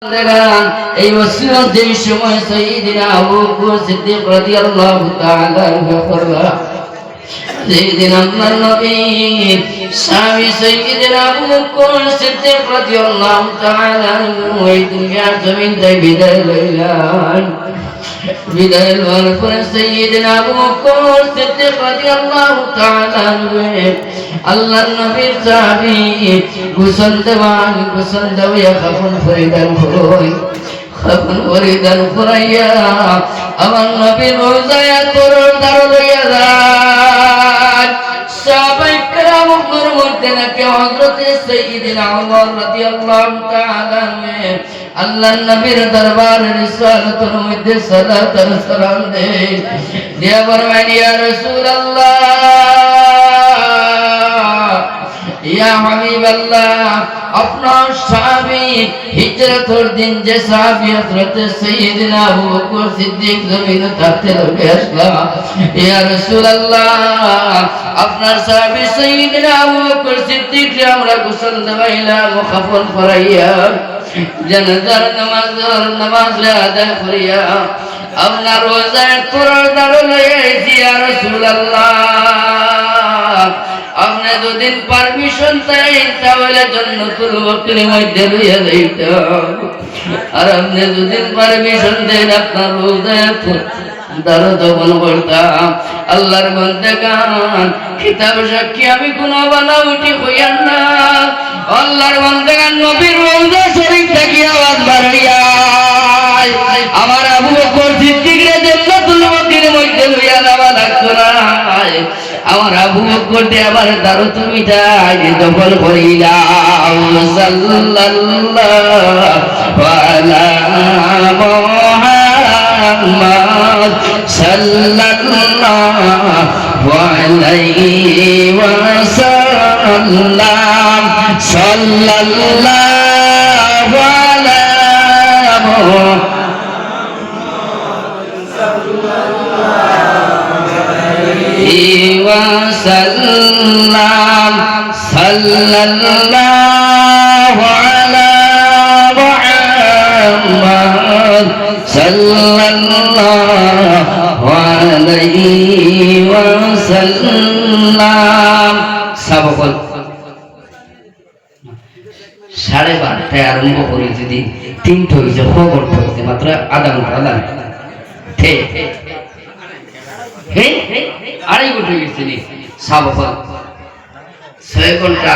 এই ওসিয়ত যেই সময় সাইয়্যিদিনা আবু বকর সিদ্দিক রাদিয়াল্লাহু তাআলা করলেন, সাইয়্যিদিনা আল্লাহর নবী স্বামী সাইয়্যিদিনা আবু বকর সিদ্দিক রাদিয়াল্লাহু তাআলা এই দুনিয়ার জমিন থেকে বিদায় লইলেন। বিদায় লওয়ার পরে সাইয়্যিদিনা আবু বকর সিদ্দিক রাদিয়াল্লাহু তাআলা আল্লাহর নবীর সাহাবী গোসল দেওয়ান, গোসল দেওয়া কাফন পরিধান করলেন। কাফন পরিধান করাইয়া আমার নবীর রওজায় তরল দাঁড় লইয়া যান। সাহাবায়ে কেরামের মধ্যে নাকি হযরত সাইয়্যিদিনা ওমর রাদিয়াল্লাহু তাআলা আল্লাহর নবীর দরবারে রিসালাতের মধ্যে সালাত আর সালাম দেন। দিয়া ফরমায়, ইয়া রাসূলুল্লাহ, ইয়া হাবিবাল্লাহ, আপনার সাহাবী হিজরতের দিন যে সাহাবী হযরত সাইয়্যিদিনা আবু বকর সিদ্দিক জমিনে থাকতে লগে আসলা। ইয়া রাসূলুল্লাহ, আপনার সাহাবী সাইয়্যিদিনা আবু বকর সিদ্দিককে আমরা গোসল দেওয়াইলাম, কাফন পরাইয়া জানাজার নামাজ আদায় করিয়া আপনার রোজায় তোরার দাঁড় লইয়া আইছি। ইয়া রাসূলুল্লাহ, আপনি দুদিন পারমিশন চাই তাহলে জান্নাতুল বাকির মধ্যে লইয়া যাইতাম, আর আপনি দুদিন পারমিশন দেন আপনার রোজায় দাঁড় দমন করতাম। আল্লাহর বান্দাগান কিতাব সাক্ষী আমি কোন বানাউটি হইয়ান না। আল্লাহর বান্দাগান নবীর রওজা শরীফ থেকে আওয়াজ বাড়িয়া আমার আবু বকর সিদ্দিককে জান্নাতুল বাকির মধ্যে লইয়া যাওয়া লাগতো না। আমার আবু বকরকে আবার দারু তুমি তাই দখল করিলাম। সাল্লাল্লাহু আলা মুহাম্মদ সাল্লাল্লাহু আলাইহি ওয়াসাল্লাম। সাল্লাল্লাহু আলা মুহাম্মদ ওয়াসাল্লাম। সাল্লাল্লাহু আলা মুহাম্মদ সাল্লাল্লাহু আলাইহি ওয়াসাল্লাম। সাবকল 12:30টায় আরম্ভ করি, যদি 3টা হয়েছে খবর হয়েছে মাত্র আধা ঘন্টা ঠিক আড়াই ঘন্টা গেছে নি সাবকল 6 ঘন্টা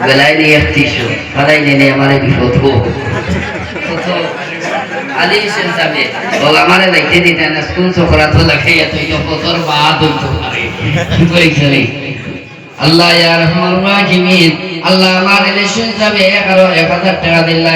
বেলায় নিয়ে 3100 ফাদাই নেনে আমারে বিপদ হোক আলী হোসেন সাহেব ও আমারে লাইতে দিতে না স্কুল সকরা তো লাগাইয়া তো বছর বাদ হইতো আরে কইছে রে আল্লাহ ইয়া রহমান রাহিমিন। আল্লাহ আমার রিলেশন যাবে 1000 টাকা দিলা।